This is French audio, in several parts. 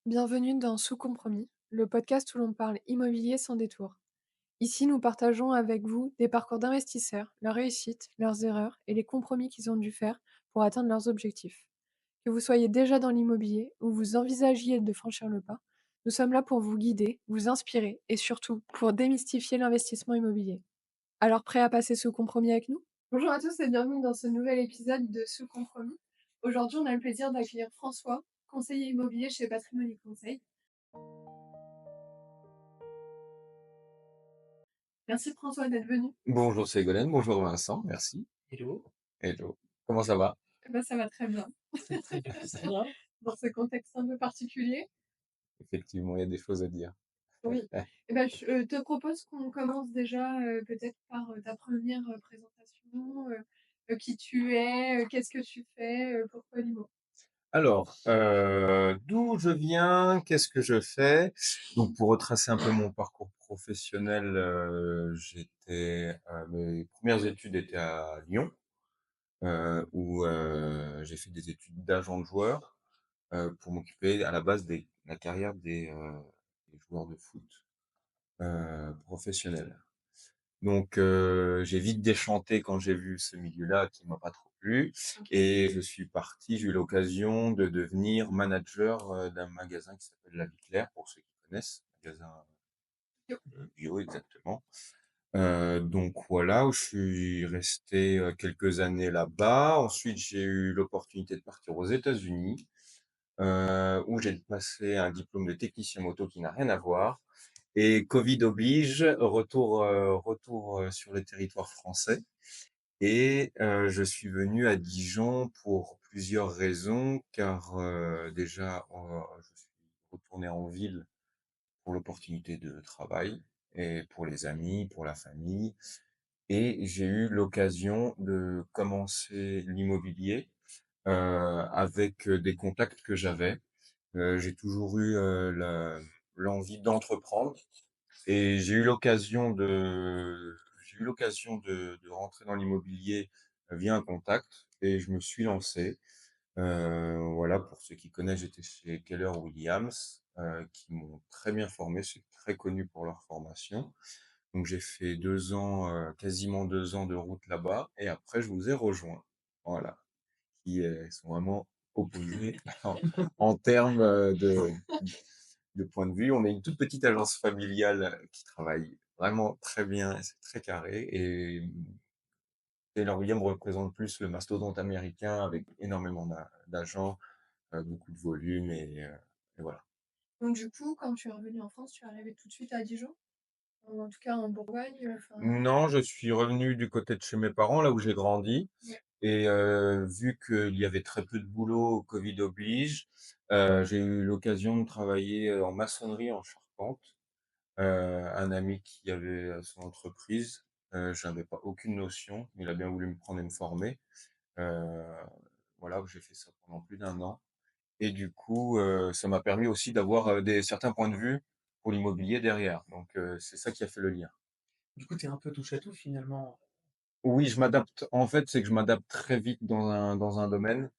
Bienvenue dans Sous Compromis, le podcast où l'on parle immobilier sans détour. Ici, nous partageons avec vous des parcours d'investisseurs, leurs réussites, leurs erreurs et les compromis qu'ils ont dû faire pour atteindre leurs objectifs. Que vous soyez déjà dans l'immobilier ou vous envisagiez de franchir le pas, nous sommes là pour vous guider, vous inspirer et surtout pour démystifier l'investissement immobilier. Alors prêt à passer sous compromis avec nous? Bonjour à tous et bienvenue dans ce nouvel épisode de Sous Compromis. Aujourd'hui, on a le plaisir d'accueillir François, conseiller immobilier chez Patrimony Conseil. Merci François d'être venu. Bonjour Ségolène, bonjour Vincent, merci. Hello. Hello. Comment ça va? Eh ben, ça va très bien. Très bien, très bien. Dans ce contexte un peu particulier. Effectivement, il y a des choses à dire. Oui. Eh ben, je te propose qu'on commence déjà peut-être par ta première présentation, qui tu es, qu'est-ce que tu fais, pourquoi l'IMO. Alors, d'où je viens? Qu'est-ce que je fais? Donc pour retracer un peu mon parcours professionnel, mes premières études étaient à Lyon, où j'ai fait des études d'agent de joueur, pour m'occuper à la base des la carrière des joueurs de foot, professionnels. Donc j'ai vite déchanté quand j'ai vu ce milieu-là qui m'a pas trop plu OK. et j'ai eu l'occasion de devenir manager, d'un magasin qui s'appelle La Vie Claire, pour ceux qui connaissent, magasin, Bio. bio exactement. Donc voilà, où je suis resté, quelques années là-bas. Ensuite, j'ai eu l'opportunité de partir aux États-Unis, où j'ai passé un diplôme de technicien moto qui n'a rien à voir. Et Covid oblige, retour sur le territoire français. Et je suis venu à Dijon pour plusieurs raisons, car déjà, je suis retourné en ville pour l'opportunité de travail et pour les amis, pour la famille. Et j'ai eu l'occasion de commencer l'immobilier avec des contacts que j'avais. J'ai toujours eu l'envie d'entreprendre. Et j'ai eu l'occasion de rentrer dans l'immobilier via un contact et je me suis lancé. Voilà, pour ceux qui connaissent, j'étais chez Keller Williams, qui m'ont très bien formé. C'est très connu pour leur formation. Donc j'ai fait 2 ans, quasiment 2 ans de route là-bas et après je vous ai rejoint. Voilà, qui, sont vraiment opposés en termes, de point de vue. On est une toute petite agence familiale qui travaille vraiment très bien, et c'est très carré. Et Taylor Williams représente plus le mastodonte américain avec énormément d'agents, beaucoup de volume et voilà. Donc du coup, quand tu es revenu en France, tu es arrivé tout de suite à Dijon? Ou en tout cas en Bourgogne, enfin Non, je suis revenu du côté de chez mes parents, là où j'ai grandi. ouais. Et vu qu'il y avait très peu de boulot, Covid oblige, j'ai eu l'occasion de travailler en maçonnerie, en charpente. Un ami qui avait, son entreprise, j'avais pas aucune notion, il a bien voulu me prendre et me former. Heu, voilà, j'ai fait ça pendant plus d'un an et du coup, ça m'a permis aussi d'avoir, des certains points de vue pour l'immobilier derrière. Donc c'est ça qui a fait le lien. Du coup, tu es un peu touche à tout finalement. Oui, je m'adapte. En fait, c'est que je m'adapte très vite dans un domaine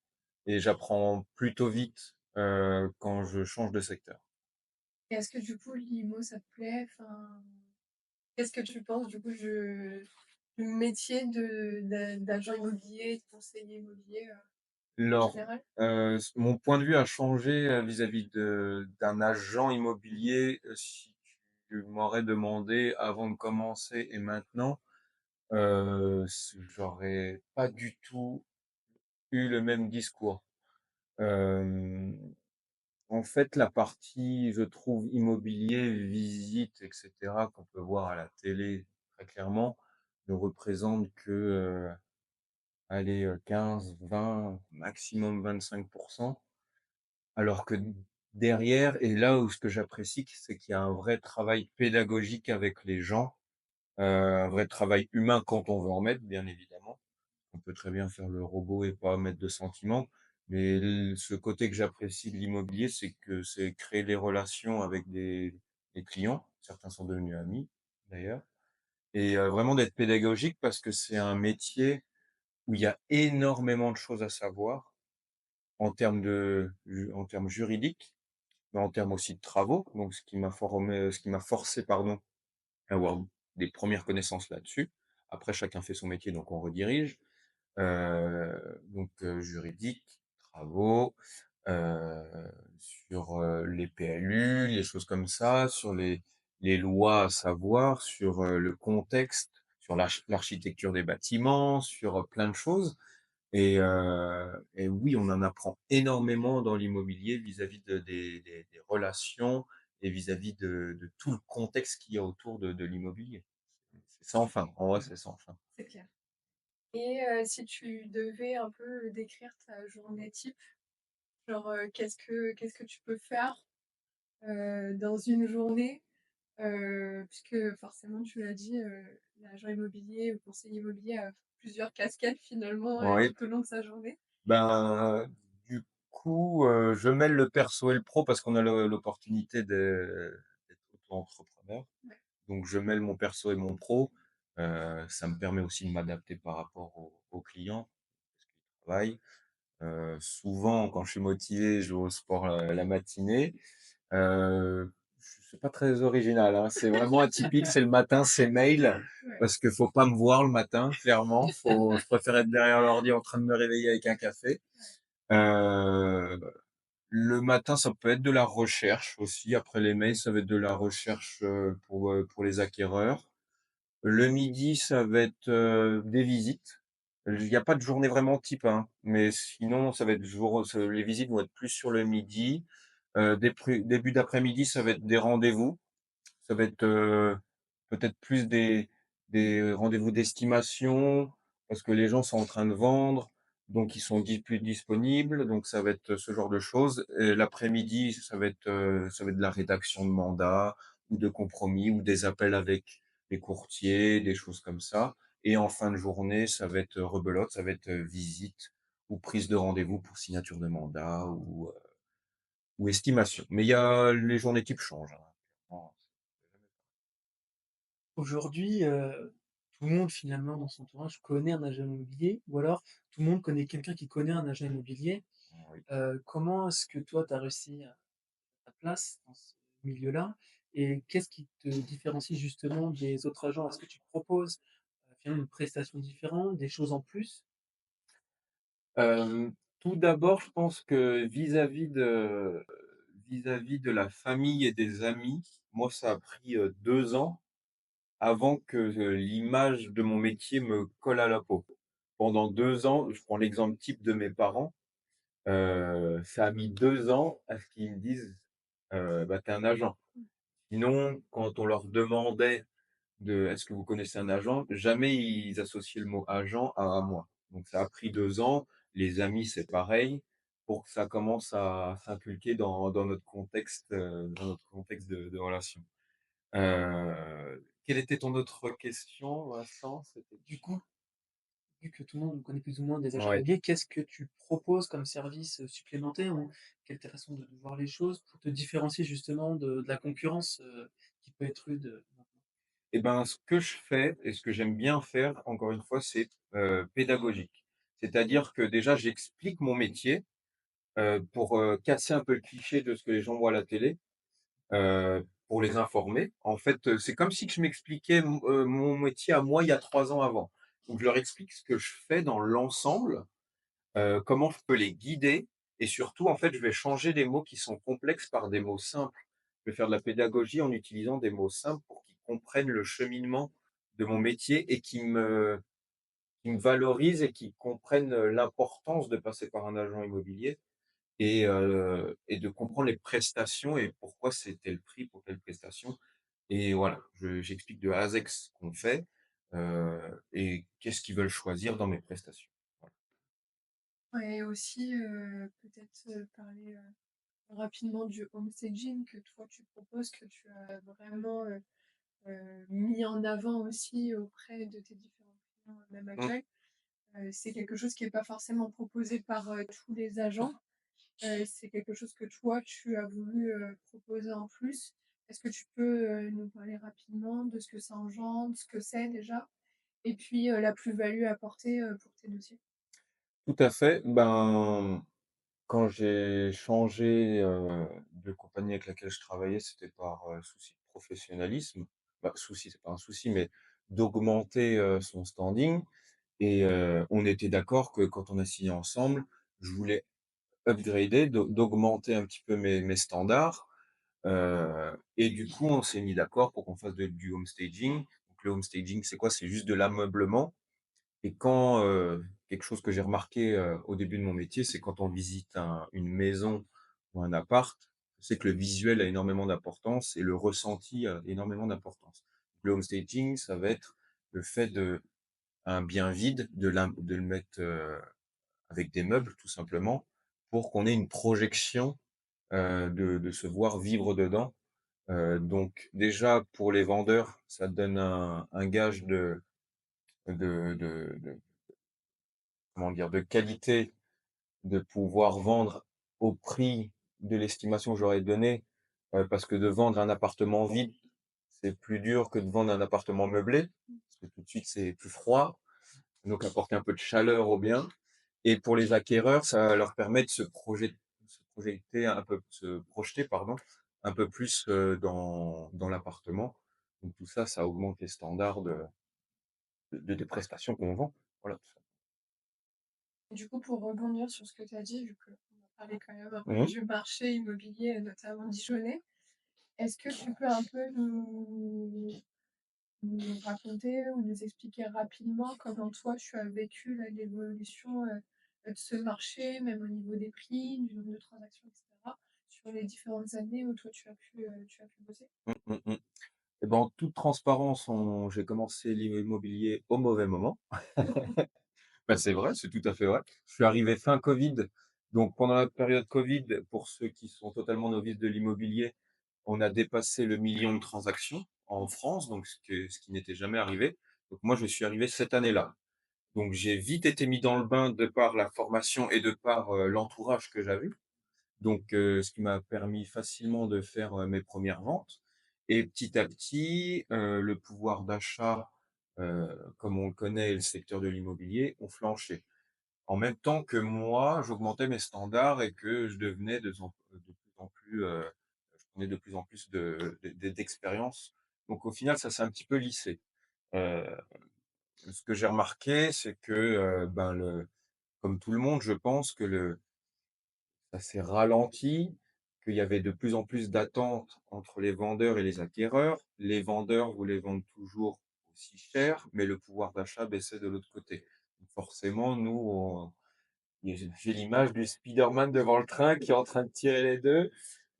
et j'apprends plutôt vite, quand je change de secteur. Et est-ce que du coup l'IMO ça te plaît? Enfin, qu'est-ce que tu penses du coup du métier d'agent immobilier, de conseiller immobilier, en Alors, général? mon point de vue a changé, vis-à-vis d'un agent immobilier, si tu m'aurais demandé avant de commencer et maintenant, j'aurais pas du tout eu le même discours. Hem, En fait, la partie, je trouve, immobilier, visite et cetera, qu'on peut voir à la télé très clairement, ne représente que, allez, 15-20, maximum 25. Alors que derrière et là où ce que j'apprécie, c'est qu'il y a un vrai travail pédagogique avec les gens, un vrai travail humain quand on veut en mettre, bien évidemment. On peut très bien faire le robot et pas mettre de sentiments, mais ce côté que j'apprécie de l'immobilier, c'est que c'est créer des relations avec des clients. Certains sont devenus amis, d'ailleurs, et vraiment d'être pédagogique parce que c'est un métier où il y a énormément de choses à savoir en termes juridiques. mais en termes aussi de travaux, donc ce qui m'a forcé, pardon, à avoir des premières connaissances là-dessus. Après, chacun fait son métier, donc on redirige. Juridique, travaux, heu, sur, les PLU, les choses comme ça, sur les lois à savoir, sur, le contexte, sur l'architecture des bâtiments, sur, plein de choses et oui, on en apprend énormément dans l'immobilier vis-à-vis des relations et vis-à-vis de tout le contexte qu'il y a autour de l'immobilier. C'est sans fin, en vrai, Mmh. c'est sans fin. C'est clair. Et si tu devais un peu décrire ta journée type, genre, qu'est-ce que tu peux faire, dans une journée? Puisque forcément tu l'as dit, l'agent immobilier ou conseiller immobilier a plusieurs casquettes finalement, Oui. tout au long de sa journée. Du coup, je mêle le perso et le pro parce qu'on a l'opportunité d'être auto-entrepreneur. Ouais. Donc je mêle mon perso et mon pro. Ça me permet aussi de m'adapter par rapport aux clients, parce qu'ils travaillent. Souvent, quand je suis motivé, je vais au sport, la matinée. Heu, c'est pas très original, hein, c'est vraiment atypique, c'est le matin, c'est mail, Ouais. parce que faut pas me voir le matin, clairement. Je préfère être derrière l'ordi en train de me réveiller avec un café. Heu, le matin, ça peut être de la recherche aussi. Après les mails, ça va être de la recherche, pour les acquéreurs. Le midi, ça va être, des visites. Il y a pas de journée vraiment type, hein, mais sinon ça va être les visites vont être plus sur le midi. Début d'après-midi, ça va être des rendez-vous. Ça va être, peut-être plus des rendez-vous d'estimation, parce que les gens sont en train de vendre, donc ils sont plus disponibles, donc ça va être ce genre de choses et l'après-midi, ça va être de la rédaction de mandats ou de compromis ou des appels avec les courtiers, des choses comme ça et en fin de journée, ça va être rebelote, ça va être, visite ou prise de rendez-vous pour signature de mandat ou estimation. Mais il y a les journées types changent, hein, clairement. Aujourd'hui, tout le monde finalement dans son entourage connaît un agent immobilier ou alors tout le monde connaît quelqu'un qui connaît un agent immobilier. Oui. Comment est-ce que toi tu as réussi à ta place dans ce milieu-là? Et qu'est-ce qui te différencie justement des autres agents? Est-ce que tu proposes, finalement une prestation différente, des choses en plus? Tout d'abord, je pense que vis-à-vis de la famille et des amis, moi, ça a pris, 2 ans avant que, l'image de mon métier me colle à la peau. Pendant 2 ans, je prends l'exemple type de mes parents, ça a mis 2 ans à ce qu'ils me disent, «Bah, tu es un agent». Sinon, quand on leur demandait «Est-ce que vous connaissez un agent?» jamais ils associaient le mot agent à moi. Donc ça a pris 2 ans. Les amis, c'est pareil, pour que ça commence à s'inculquer dans notre contexte de relation. Quelle était ton autre question, Vincent? C'était Du coup, vu que tout le monde connaît plus ou moins des agents ouais. immobiliers, qu'est-ce que tu proposes comme service, supplémentaire ou quelle est ta façon de voir les choses pour te différencier justement de la concurrence, qui peut être rude, maintenant? Et ben, ce que je fais et ce que j'aime bien faire, encore une fois, c'est, pédagogique. C'est-à-dire que déjà, j'explique mon métier, pour, casser un peu le cliché de ce que les gens voient à la télé. Pour les informer. En fait, c'est comme si que je m'expliquais mon métier à moi il y a 3 ans avant. Donc je leur explique ce que je fais dans l'ensemble, comment je peux les guider et surtout, en fait, je vais changer des mots qui sont complexes par des mots simples. Je vais faire de la pédagogie en utilisant des mots simples pour qu'ils comprennent le cheminement de mon métier et qui me valorisent et qui comprennent, l'importance de passer par un agent immobilier et de comprendre les prestations et pourquoi c'est tel prix pour telle prestation. Et voilà, j'explique de A à Z ce qu'on fait, et qu'est-ce qu'ils veulent choisir dans mes prestations. Voilà. Ouais, et aussi, peut-être, parler, rapidement du home staging que toi tu proposes, que tu as vraiment, mis en avant aussi auprès de tes différents clients, même Mmh. actuels. C'est quelque chose qui est pas forcément proposé par, tous les agents. C'est quelque chose que toi tu as voulu, proposer en plus. Est-ce que tu peux, nous parler rapidement de ce que ça engendre, ce que c'est déjà? Et puis, la plus-value apportée, pour tes dossiers? Tout à fait. Ben, quand j'ai changé, de compagnie avec laquelle je travaillais, c'était par, souci de professionnalisme. Bah, souci, c'est pas un souci, mais d'augmenter, son standing et on était d'accord que quand on a signé ensemble, je voulais upgrader, d'augmenter un petit peu mes standards, et du coup, on s'est mis d'accord pour qu'on fasse du home staging. Donc le home staging, c'est quoi? C'est juste de l'ameublement et quand, quelque chose que j'ai remarqué, au début de mon métier, c'est quand on visite une maison ou un appart, c'est que le visuel a énormément d'importance et le ressenti a énormément d'importance. Le home staging, ça va être le fait un bien vide, de le mettre, avec des meubles tout simplement, pour qu'on ait une projection, de se voir vivre dedans. Donc déjà pour les vendeurs, ça donne un gage de comment dire? De qualité, de pouvoir vendre au prix de l'estimation que j'aurais donné, parce que de vendre un appartement vide, c'est plus dur que de vendre un appartement meublé, parce que tout de suite c'est plus froid, donc apporter un peu de chaleur au bien. Et pour les acquéreurs, ça leur permet de se projeter un peu, se projeter, pardon, un peu plus, dans l'appartement. Donc tout ça, ça augmente les standards des prestations qu'on vend. Voilà, tout ça. Du coup, pour rebondir sur ce que tu as dit, vu qu'on a parlé quand même un peu Mmh. du marché immobilier, notamment dijonnais, est-ce que tu peux un peu nous raconter ou nous expliquer rapidement comment toi tu as vécu l'évolution de ce marché, même au niveau des prix, du nombre de transactions, etc., sur les différentes années où toi tu as pu bosser? Mmh, mmh, mmh. Et ben, en toute transparence, j'ai commencé l'immobilier au mauvais moment. Bah, c'est vrai, c'est tout à fait vrai. Je suis arrivé fin covid, donc pendant la période covid, pour ceux qui sont totalement novices de l'immobilier, on a dépassé le million de transactions en France, donc ce qui n'était jamais arrivé. Donc moi, je suis arrivé cette année-là. Donc j'ai vite été mis dans le bain de par la formation et de par, l'entourage que j'avais. Donc ce qui m'a permis facilement de faire, mes premières ventes et petit à petit, le pouvoir d'achat, comme on le connaît, et le secteur de l'immobilier ont flanché. En même temps que moi, j'augmentais mes standards et que je devenais de plus en plus, je prenais de plus en plus d'expérience. Donc au final, ça s'est un petit peu lissé. Heu, Ce que j'ai remarqué, c'est que, ben, comme tout le monde, je pense que ça s'est ralenti, qu'il y avait de plus en plus d'attentes entre les vendeurs et les acquéreurs. Les vendeurs voulaient vendre toujours aussi cher, mais le pouvoir d'achat baissait de l'autre côté. Donc forcément, nous, j'ai l'image du Spider-Man devant le train qui est en train de tirer les 2,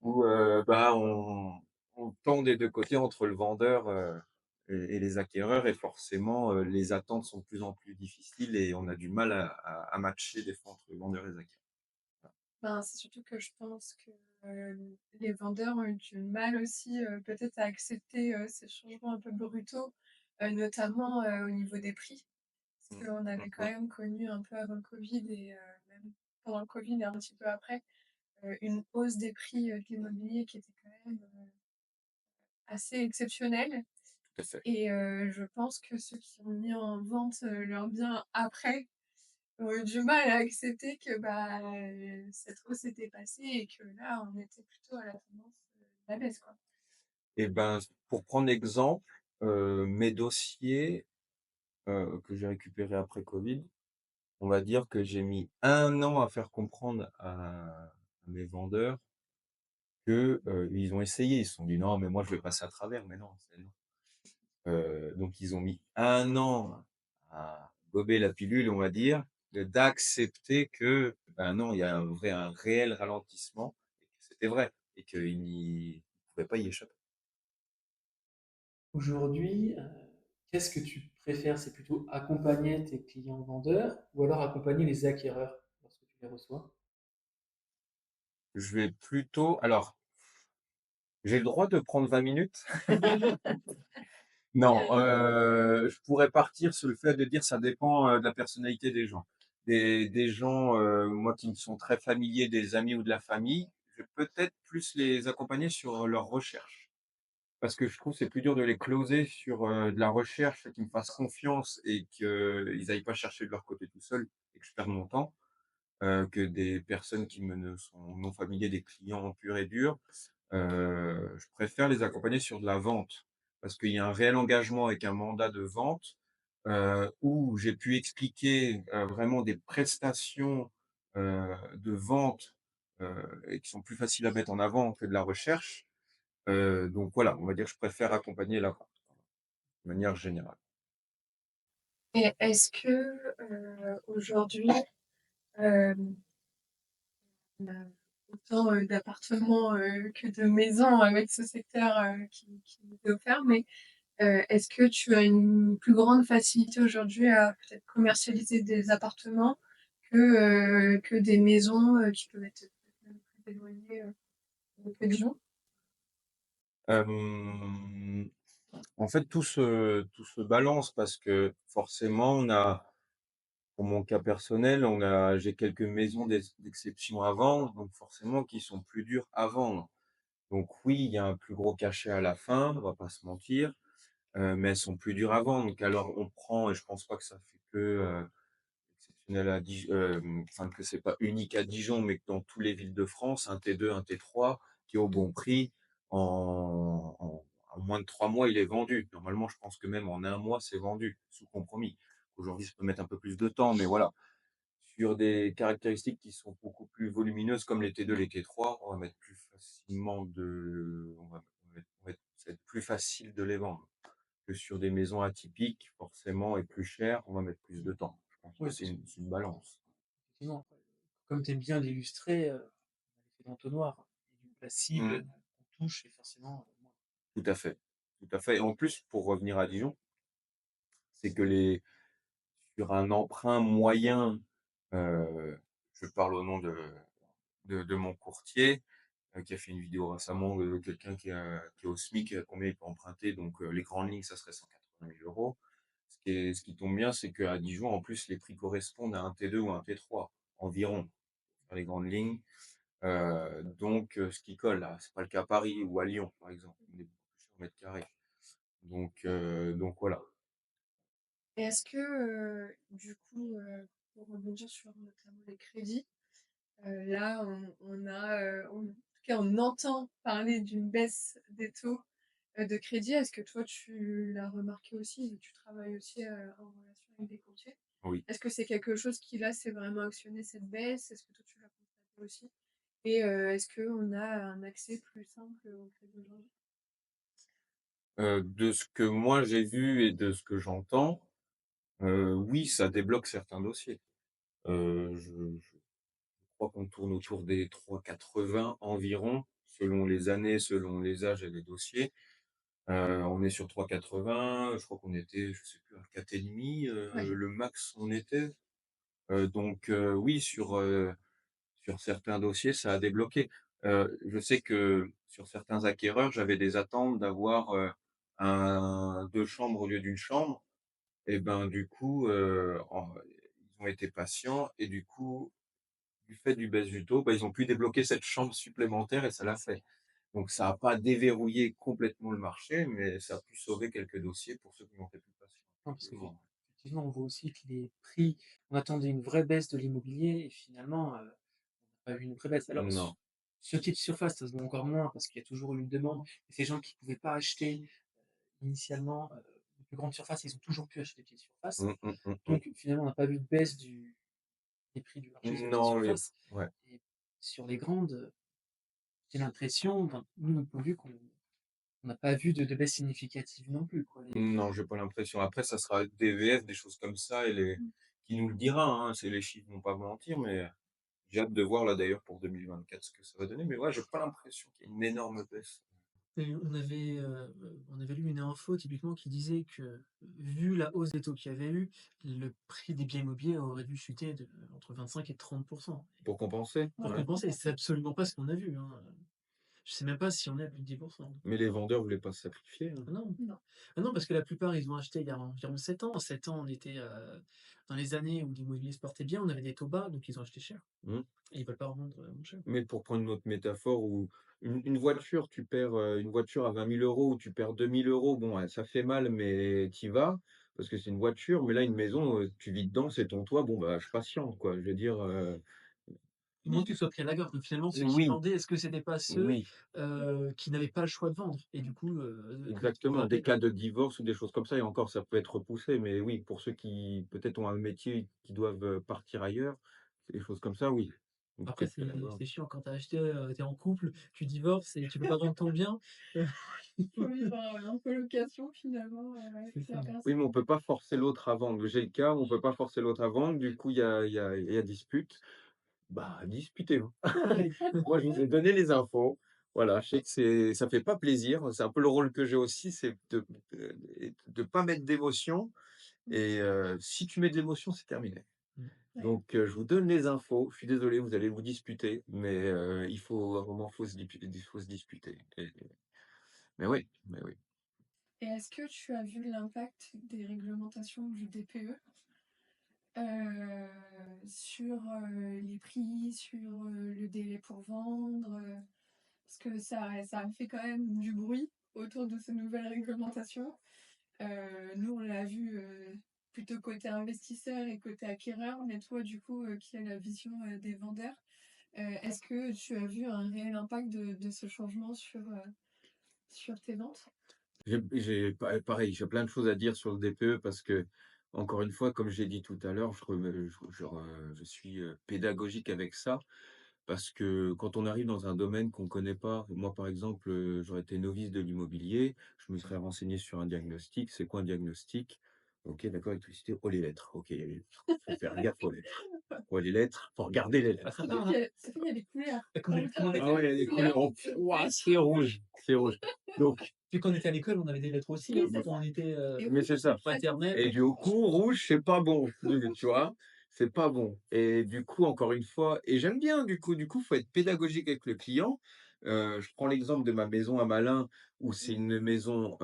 où, bah, on tend des 2 côtés entre le vendeur, et les acquéreurs et forcément, les attentes sont de plus en plus difficiles et on a du mal à matcher des fois entre les vendeurs et les acquéreurs. Ben, c'est surtout que je pense que les vendeurs ont eu du mal aussi peut-être à accepter ces changements un peu brutaux, notamment au niveau des prix. Parce Mmh. qu'on Mmh avait quand mh. même connu un peu avant le Covid et même pendant le Covid et un petit peu après, une hausse des prix de l'immobilier qui était quand même assez exceptionnelle. Tout à fait. Et je pense que ceux qui ont mis en vente leurs biens après ont eu du mal à accepter que bah, cette hausse était passée et que là, on était plutôt à la tendance de la baisse, quoi. Et ben, pour prendre l'exemple, mes dossiers, que j'ai récupérés après covid, on va dire que j'ai mis 1 an à faire comprendre à mes vendeurs que, ils ont essayé. Ils se sont dit: «Non, mais moi je vais passer à travers», mais non, c'est non. Donc ils ont mis 1 an à gober la pilule, on va dire, d'accepter que, ben, non, il y a un réel ralentissement et que c'était vrai et qu'ils n'y pouvaient pas y échapper. Aujourd'hui, qu'est-ce que tu préfères? C'est plutôt accompagner tes clients vendeurs ou alors accompagner les acquéreurs lorsque tu les reçois? Je vais plutôt alors, j'ai le droit de prendre 20 minutes? Non, je pourrais partir sur le fait de dire ça dépend, de la personnalité des gens. Des gens, moi qui me sont très familiers, des amis ou de la famille, je vais peut-être plus les accompagner sur leur recherche. Parce que je trouve que c'est plus dur de les closer sur, de la recherche et qu'ils me fassent confiance et qu'ils aillent pas chercher de leur côté tout seuls et que je perde mon temps. que des personnes qui me ne sont non familiers, des clients purs et durs. Je préfère les accompagner sur de la vente parce qu'il y a un réel engagement avec un mandat de vente, où j'ai pu expliquer, vraiment des prestations, de vente, et qui sont plus faciles à mettre en avant que de la recherche. Donc voilà, on va dire que je préfère accompagner la vente, de manière générale. Et est-ce que, aujourd'hui, hem, on a autant, d'appartements, que de maisons avec ce secteur, qui nous est offert, mais est-ce que tu as une plus grande facilité aujourd'hui à peut-être commercialiser des appartements que des maisons, qui peuvent être peut-être même plus éloignées, que Dijon? Hem, En fait, tout se balance parce que forcément on a pour mon cas personnel, j'ai quelques maisons d'exception à vendre, donc forcément qui sont plus dures à vendre. Donc oui, il y a un plus gros cachet à la fin, on va pas se mentir, mais elles sont plus dures à vendre. Donc alors on prend et je pense pas que ça fait que, exceptionnel à enfin que c'est pas unique à Dijon, mais que dans toutes les villes de France, un T2, un T3 qui est au bon prix, en moins de 3 mois, il est vendu. Normalement, je pense que même en un mois, c'est vendu, sous compromis. Aujourd'hui, ça peut mettre un peu plus de temps, mais voilà. Sur des caractéristiques qui sont beaucoup plus volumineuses comme les T2, les T3, on va mettre plus facilement de ça va être plus facile de les vendre que sur des maisons atypiques, forcément et plus chères, on va mettre plus de temps. Je pense que Oui, parce que c'est une balance. effectivement, comme tu aimes bien l'illustrer, l'effet d'entonnoir et du coup la cible Mmh, qu'on touche est forcément, moindre. tout à fait, tout à fait et en plus, pour revenir à Dijon, c'est que les sur un emprunt moyen, heu, je parle au nom de mon courtier, qui a fait une vidéo récemment, quelqu'un qui est au SMIC, combien il peut emprunter, donc les grandes lignes, ça serait 180 000 €. Ce qui tombe bien, c'est qu'à Dijon, en plus, les prix correspondent à un T2 ou un T3 environ, sur les grandes lignes. Donc ce qui colle là, c'est pas le cas à Paris ou à Lyon, par exemple. On est beaucoup plus cher au mètre carré. Donc voilà. Et est-ce que, du coup, pour rebondir sur notamment les crédits, là on a, en tout cas on entend parler d'une baisse des taux, de crédit. Est-ce que toi tu l'as remarqué aussi, vu que tu travailles aussi, en relation avec des courtiers? Oui. Est-ce que c'est quelque chose qui là s'est vraiment actionné cette baisse? Est-ce que toi tu l'as constaté aussi? Et est-ce qu'on a un accès plus simple au crédit aujourd'hui? De ce que moi j'ai vu et de ce que j'entends, oui, ça débloque certains dossiers. Je crois qu'on tourne autour des 3,80 environ, selon les années, selon les âges et les dossiers. On est sur 3,80, je crois qu'on était, je sais plus, à 4,5, Ouais. le max on était. Donc oui, sur certains dossiers, ça a débloqué. Je sais que sur certains acquéreurs, j'avais des attentes d'avoir, un 2 chambres au lieu d'une chambre et ben, du coup, ils ont été patients et du coup, du fait du baisse du taux, bah, ils ont pu débloquer cette chambre supplémentaire et ça l'a fait. Donc ça a pas déverrouillé complètement le marché, mais ça a pu sauver quelques dossiers pour ceux qui ont été plus patients, Non, parce effectivement. qu'effectivement, on voit aussi que les prix on attendait une vraie baisse de l'immobilier et finalement, on n'a pas vu une vraie baisse. Alors Non. sur petite surface, ça se voit encore moins parce qu'il y a toujours eu une demande et ces gens qui ne pouvaient pas acheter, initialement, de plus grandes surfaces, ils ont toujours pu acheter des petites surfaces. Mmh, mmh, mmh, mmh. Donc finalement, on n'a pas vu de baisse des prix du marché sur les petites Non, surfaces ouais. et sur les grandes, j'ai l'impression, enfin, nous, de notre point de vue, qu'on n'a pas vu de baisse significative non plus, quoi. Non, j'ai pas l'impression. Après, ça sera DVF, des choses comme ça et les Mmh. qui nous le dira, hein, c'est les chiffres vont pas mentir, mais j'ai hâte de voir là d'ailleurs pour 2024 ce que ça va donner. Mais ouais, j'ai pas l'impression qu'il y ait une énorme baisse. Et on avait lu une info typiquement qui disait que, vu la hausse des taux qu'il y avait eu, le prix des biens immobiliers aurait dû chuter de entre 25 et 30 et Pour compenser? pour Ouais. compenser. C'est absolument pas ce qu'on a vu, hein, je sais même pas si on est à plus de 10. Mais les vendeurs voulaient pas se sacrifier, hein. Ah non. Non. Ah non, parce que la plupart, ils ont acheté il y a environ 7 ans. 7 ans, on était, dans les années où l'immobilier se portait bien, on avait des taux bas, donc ils ont acheté cher Mmh. et ils veulent pas revendre, moins cher. Mais pour prendre une autre métaphore où une voiture, tu perds, une voiture à 20 000 € ou tu perds 2 000 €, bon, ça fait mal, mais tu y vas parce que c'est une voiture. Mais là, une maison, tu vis dedans, c'est ton toit, bon, bah, je suis patient, quoi. Je veux dire, moins que tu sois pris à la gorge. Donc finalement, ceux qui Oui, vendaient, est-ce que c'était pas ceux, oui. qui n'avaient pas le choix de vendre? Et du coup, Exactement, voilà, des cas de divorce ou des choses comme ça et encore ça peut être repoussé, mais oui, pour ceux qui peut-être ont un métier, qui doivent, partir ailleurs, des choses comme ça, oui. Donc après peut-être que là-bas c'est chiant quand tu as acheté, tu es en couple, tu divorces et tu peux pas vendre ton bien. Faut vivre en colocation finalement, avec C'est la ça. oui, mais personne. on peut pas forcer l'autre à vendre. J'ai le cas où on peut pas forcer l'autre à vendre, du coup il y a dispute. Bah, disputez-vous. Moi, je vous ai donné les infos. Voilà, je sais que ça fait pas plaisir. C'est un peu le rôle que j'ai aussi, c'est de pas mettre d'émotion Mmh. et si tu mets de l'émotion, c'est terminé. Mmh. Ouais. Donc, je vous donne les infos. Je suis désolé, vous allez vous disputer, mais il faut à un moment, faut se disputer mais oui. Et est-ce que tu as vu l'impact des réglementations du DPE, sur, les prix, sur, le délai pour vendre, parce que ça a fait quand même du bruit autour de ces nouvelles réglementations. Nous, on l'a vu, plutôt côté investisseur et côté acquéreur, mais toi, du coup, qui a la vision, des vendeurs, est-ce que tu as vu un réel impact de ce changement sur tes ventes? Pareil, j'ai plein de choses à dire sur le DPE parce que, encore une fois, comme j'ai dit tout à l'heure, je suis, pédagogique avec ça. Parce que quand on arrive dans un domaine qu'on connaît pas, moi par exemple, j'aurais été novice de l'immobilier, je me serais renseigné sur un diagnostic. C'est quoi un diagnostic? OK, d'accord, électricité, oh les lettres, OK, faut faire gaffe aux lettres. Oh les lettres, faut regarder les Ah lettres. ça va, hein? Surtout qu'il y a des couleurs. Bah, Quand vous comme on tapez Ah était sur ouais, il y a les des couleurs, couleurs, oh, ouah, c'est rouge, c'est rouge. Donc, puis quand on était à l'école, on avait des lettres aussi, oui, hein, c'est quand ça. on était, Et mais rouge, c'est ça. c'est pas ton maternelle. Et du coup, rouge, c'est pas bon, tu vois? C'est pas bon. Et du coup, encore une fois, et j'aime bien du coup, faut être pédagogique avec le client. Je prends l'exemple de ma maison à Malin, où c'est une maison,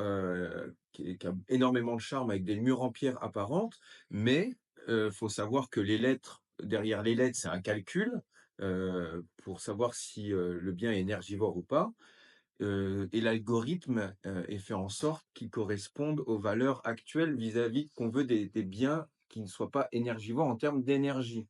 qui a énormément de charme avec des murs en pierre apparentes, mais faut savoir que les lettres derrière les lettres, c'est un calcul, pour savoir si, le bien est énergivore ou pas. Et l'algorithme, est fait en sorte qu'il corresponde aux valeurs actuelles vis-à-vis qu'on veut des biens qui ne soient pas énergivores en termes d'énergie.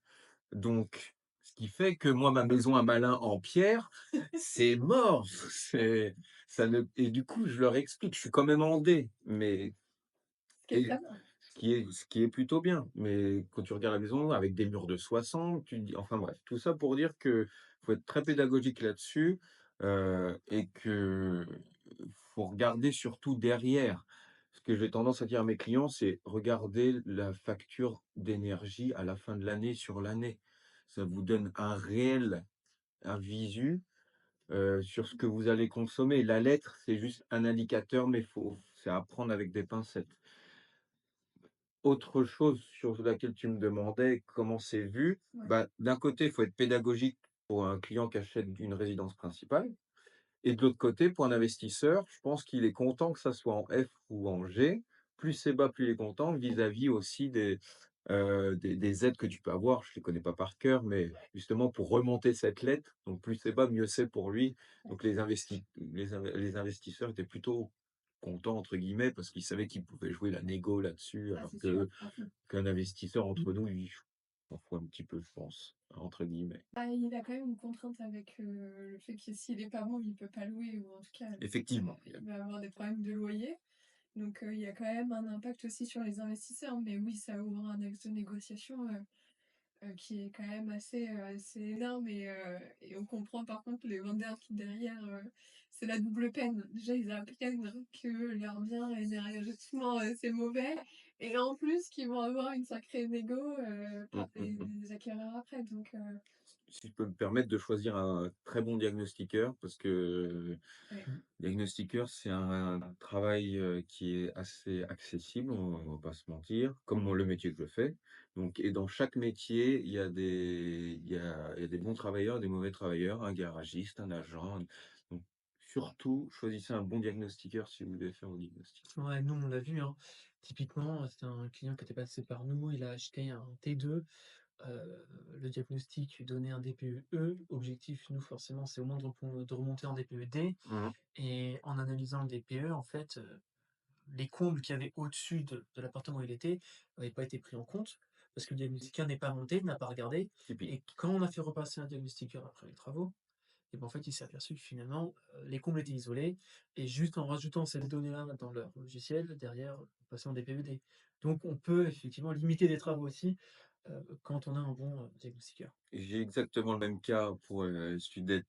Donc, ce qui fait que moi, ma maison à Malin en pierre, c'est mort! C'est ça ne et du coup, je leur explique, je suis quand même en D, mais Ce qui est et très bien. ce qui est plutôt bien. Mais quand tu regardes la maison avec des murs de 60, tu te dis enfin bref, tout ça pour dire que faut être très pédagogique là-dessus, et que faut regarder surtout derrière. Ce que j'ai tendance à dire à mes clients, c'est: «Regardez la facture d'énergie à la fin de l'année sur l'année». Ça vous donne un visu, sur ce que vous allez consommer. La lettre, c'est juste un indicateur, mais c'est à prendre avec des pincettes. Autre chose sur laquelle tu me demandais comment c'est vu, Ouais. bah, d'un côté, il faut être pédagogique pour un client qui achète une résidence principale et de l'autre côté, pour un investisseur, je pense qu'il est content que ça soit en F ou en G. Plus c'est bas, plus il est content vis-à-vis aussi des aides que tu peux avoir. Je ne les connais pas par cœur, mais justement pour remonter cette lettre, donc plus c'est bas, mieux c'est pour lui. Donc les investisseurs étaient plutôt «contents» entre guillemets parce qu'ils savaient qu'ils pouvaient jouer la négo là-dessus Ah, alors c'est sûr, que à fond. qu'un investisseur Mmh. entre nous, il s'en fout un petit peu, je pense, entre guillemets. Bah, il a quand même une contrainte avec, le fait que s'il est pas bon, il peut pas louer ou en tout cas, Effectivement, il va avoir des problèmes de loyer. Donc, il y a quand même un impact aussi sur les investisseurs. Mais oui, ça ouvre un axe de négociation, qui est quand même assez énorme et on comprend par contre les vendeurs qui derrière, c'est la double peine. Déjà, ils apprennent que leur bien énergétiquement, c'est mauvais et en plus qu'ils vont avoir une sacrée négo, mmh, par mmh, mmh. des acquéreurs après donc Si je peux me permettre de choisir un très bon diagnostiqueur, parce que ouais. Mmh. diagnostiqueur, c'est un travail, qui est assez accessible, on va pas se mentir, comme moi le métier que je fais. Donc et dans chaque métier, il y a des bons travailleurs, des mauvais travailleurs, un garagiste, un agent, donc surtout choisissez un bon diagnostiqueur si vous devez faire vos diagnostics. Ouais, nous, on l'a vu, hein. Typiquement, c'était un client qui était passé par nous, il a acheté un T2, le diagnostic donnait un DPE-E. Objectif, nous, forcément, c'est au moins de remonter en DPE-D Mmh. et en analysant le DPE, en fait, les combles qu'il y avait au-dessus de l'appartement où il était n'avaient pas été pris en compte. parce que le diagnostiqueur n'est pas monté, n'a pas regardé Typique. et quand on a fait repasser un diagnostiqueur après les travaux et ben, en fait, il s'est aperçu que finalement, les combles étaient isolés et juste en rajoutant cette donnée-là dans leur logiciel, derrière, on passait en DPED. Donc on peut effectivement limiter les travaux aussi, quand on a un bon, diagnostiqueur. J'ai exactement le même cas pour, SUDET,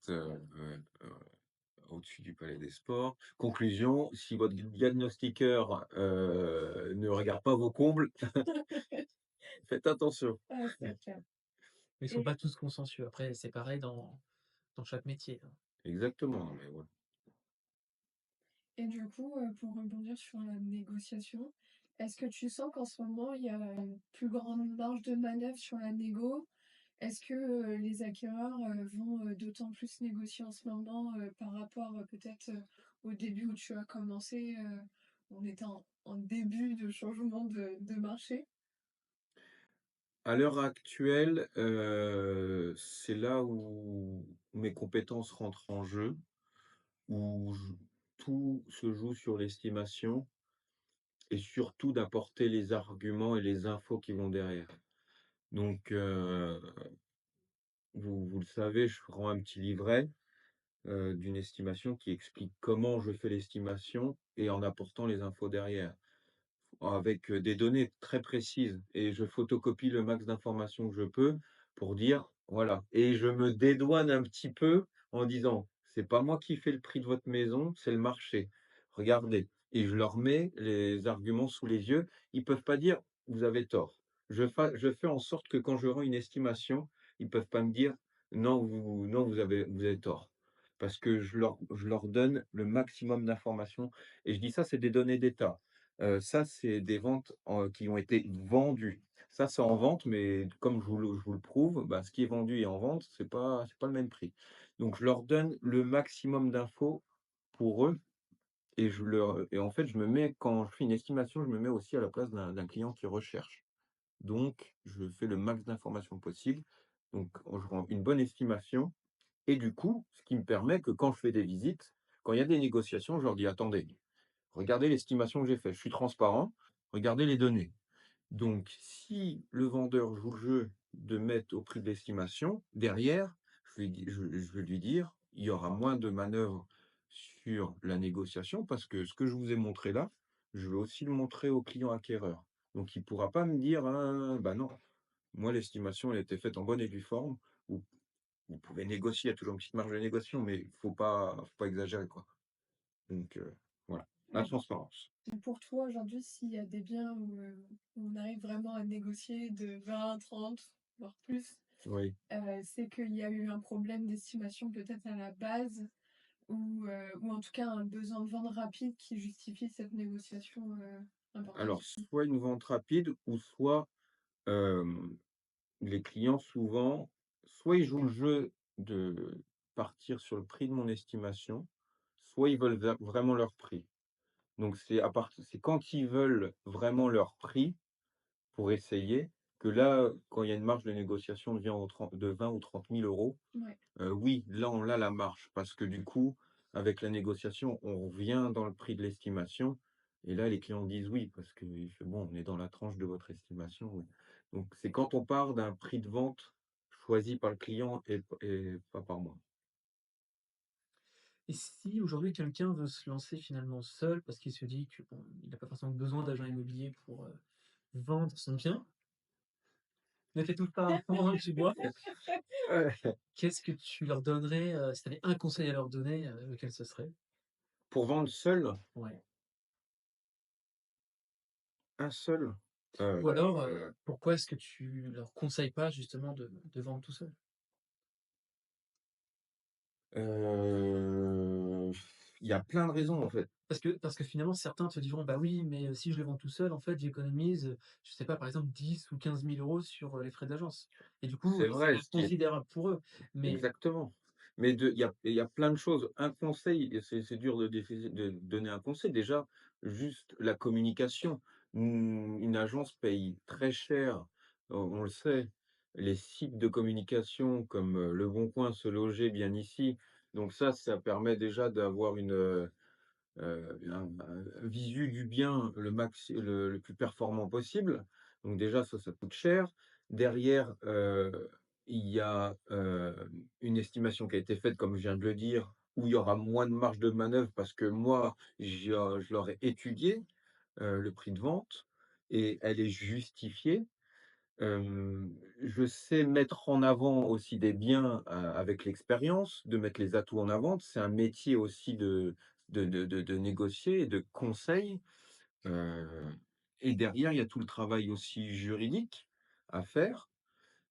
au-dessus du Palais des Sports. Conclusion, si votre diagnostiqueur, ne regarde pas vos combles, faites attention. Ouais, c'est clair. Mais ils sont Et pas tous consensueux. Après, c'est pareil dans chaque métier, hein. Exactement, non mais ouais. et du coup, pour rebondir sur la négociation, est-ce que tu sens qu'en ce moment, il y a une plus grande marge de manœuvre sur la négo? Est-ce que, les acquéreurs, vont, d'autant plus négocier en ce moment, par rapport, peut-être, au début où tu as commencé, on était en début de changement de marché? À l'heure actuelle, c'est là où mes compétences rentrent en jeu, où j tout se joue sur l'estimation et surtout d'apporter les arguments et les infos qui vont derrière. Donc, vous le savez, je rends un petit livret, d'une estimation qui explique comment je fais l'estimation et en apportant les infos derrière. Avec, des données très précises et je photocopie le max d'informations que je peux pour dire: «Voilà» et je me dédouane un petit peu en disant: «C'est pas moi qui fais le prix de votre maison, c'est le marché. Regardez» et je leur mets les arguments sous les yeux. Ils peuvent pas dire: «Vous avez tort». Je fais en sorte que quand je rends une estimation, ils peuvent pas me dire: «Non, vous avez tort». Parce que je leur donne le maximum d'informations et je dis ça, c'est des données d'État. Ça, c'est des ventes qui ont été vendues. Ça, c'est en vente, mais comme je vous le prouve, bah, ce qui est vendu et en vente, c'est pas le même prix. Donc je leur donne le maximum d'infos pour eux et en fait, je me mets quand je fais une estimation, je me mets aussi à la place d'un client qui recherche. Donc je fais le max d'informations possible. Donc je rends une bonne estimation et du coup, ce qui me permet que quand je fais des visites, quand il y a des négociations, je leur dis: «Attendez, regardez l'estimation que j'ai faite, je suis transparent, regardez les données. Donc si le vendeur joue le jeu de mettre au prix de l'estimation, derrière, je vais lui dire, il y aura moins de manœuvres sur la négociation parce que ce que je vous ai montré là, je vais aussi le montrer au client acquéreur. Donc il ne pourra pas me dire: «Ah, bah non, moi l'estimation elle a été faite en bonne et due forme». Ou vous pouvez négocier, il y a toujours une petite marge de négociation, mais faut pas exagérer, quoi. Donc voilà, la transparence. Pour toi, aujourd'hui, s'il y a des biens où on arrive vraiment à négocier de 20, 30, voire plus, Oui. c'est qu'il y a eu un problème d'estimation peut-être à la base ou en tout cas un besoin de vente rapide qui justifie cette négociation, importante? Alors, soit une vente rapide ou soit, hem, les clients souvent, soit ils jouent le jeu de partir sur le prix de mon estimation, soit ils veulent vraiment leur prix. Donc c'est quand ils veulent vraiment leur prix pour essayer que là, quand il y a une marge de négociation de 20 ou 30 000 €. Ouais. Oui, là, on a la marge parce que du coup, avec la négociation, on revient dans le prix de l'estimation et là, les clients disent: «Oui» parce qu'il fait: «Bon, on est dans la tranche de votre estimation, oui». Donc c'est quand on part d'un prix de vente choisi par le client et pas par moi. Et si aujourd'hui quelqu'un veut se lancer finalement seul parce qu'il se dit que bon, il n'a pas forcément besoin d'agent immobilier pour, vendre son bien, ne t'étouffe pas pendant que tu bois. Ouais. Qu'est-ce que tu leur donnerais, si tu avais un conseil à leur donner, lequel ce serait? Pour vendre seul, Ouais. un seul, Ou alors, pourquoi est-ce que tu leur conseilles pas justement de vendre tout seul? heu, il y a plein de raisons, en fait. Parce que finalement certains te diront: «Bah oui, mais si je le vends tout seul, en fait, j'économise, je sais pas, par exemple 10 ou 15 000 € sur, les frais d'agence» et du coup, C'est c'est vrai, ce qui est considérable pour eux. Mais exactement. Mais il y a plein de choses. Un conseil et c'est dur de donner un conseil. Déjà, juste la communication. Une agence paye très cher, on le sait, les sites de communication comme, Leboncoin, Se Loger, Bien Ici. Donc ça permet déjà d'avoir un visu du bien le plus performant possible. Donc déjà ça coûte cher. Derrière, il y a, une estimation qui a été faite, comme je viens de le dire, où il y aura moins de marge de manœuvre parce que moi, je l'aurais étudié, le prix de vente et elle est justifiée. Je sais mettre en avant aussi des biens, avec l'expérience, de mettre les atouts en avant. C'est un métier aussi de négocier et de conseil, heu et derrière, il y a tout le travail aussi juridique à faire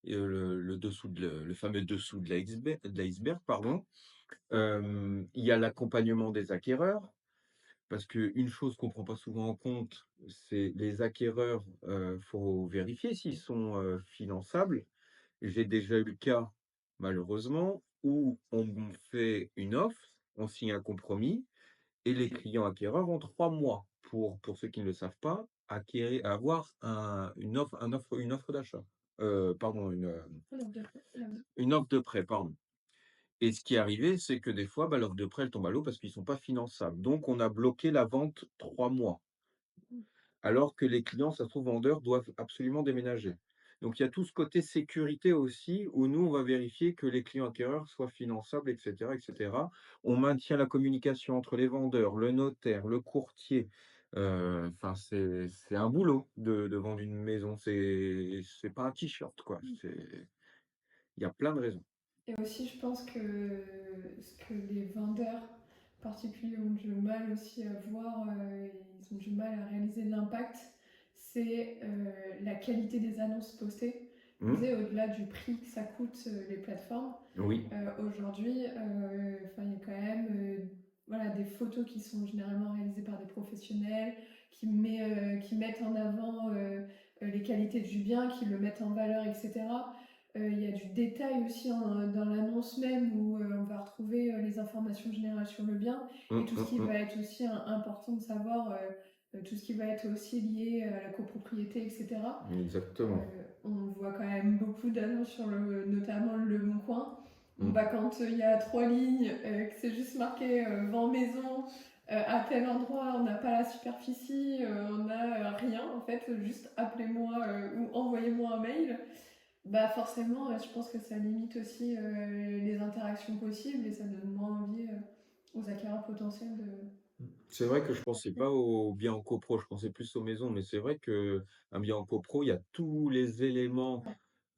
et le dessous le fameux dessous de l'iceberg, pardon. Il y a l'accompagnement des acquéreurs. Parce qu'une chose qu'on prend pas souvent en compte, c'est les acquéreurs, faut vérifier s'ils sont, finançables. J'ai déjà eu le cas, malheureusement, où on me fait une offre, on signe un compromis et les clients acquéreurs ont 3 mois pour ceux qui ne le savent pas, avoir une offre d'achat. Pardon, une offre de prêt, pardon. Et ce qui est arrivé, c'est que des fois, bah, l'offre de prêt, elle tombe à l'eau parce qu'ils sont pas finançables. Donc on a bloqué la vente 3 mois. Alors que les clients, ça se trouve, vendeurs doivent absolument déménager. Donc il y a tout ce côté sécurité aussi, où nous, on va vérifier que les clients acquéreurs soient finançables et cetera et cetera. On maintient la communication entre les vendeurs, le notaire, le courtier. Enfin, c'est un boulot de vendre une maison. C'est pas un t-shirt, quoi. Il y a plein de raisons. Et aussi, je pense que ce que les vendeurs particuliers ont du mal aussi à voir, ils ont du mal à réaliser l'impact, c'est la qualité des annonces postées. Vous Mmh. savez, au-delà du prix que ça coûte les plateformes, Oui. aujourd'hui, il y a quand même voilà, des photos qui sont généralement réalisées par des professionnels, qui mettent en avant les qualités du bien, qui le mettent en valeur, etc. Il y a du détail aussi dans l'annonce même où on va retrouver les informations générales sur le bien et tout ce qui va être aussi important de savoir, tout ce qui va être aussi lié à la copropriété, etc. Exactement. On voit quand même beaucoup d'annonces sur notamment le Bon Coin. Bon, Mmh. bah, quand il y a 3 lignes, que c'est juste marqué vend maison à tel endroit, on n'a pas la superficie, on n'a rien en fait, juste appelez-moi ou envoyez-moi un mail. Bah forcément, je pense que ça limite aussi les interactions possibles et ça donne moins envie aux acquéreurs potentiels de. C'est vrai que je pensais pas aux biens en copro, je pensais plus aux maisons, mais c'est vrai qu'un bien en copro, il y a tous les éléments,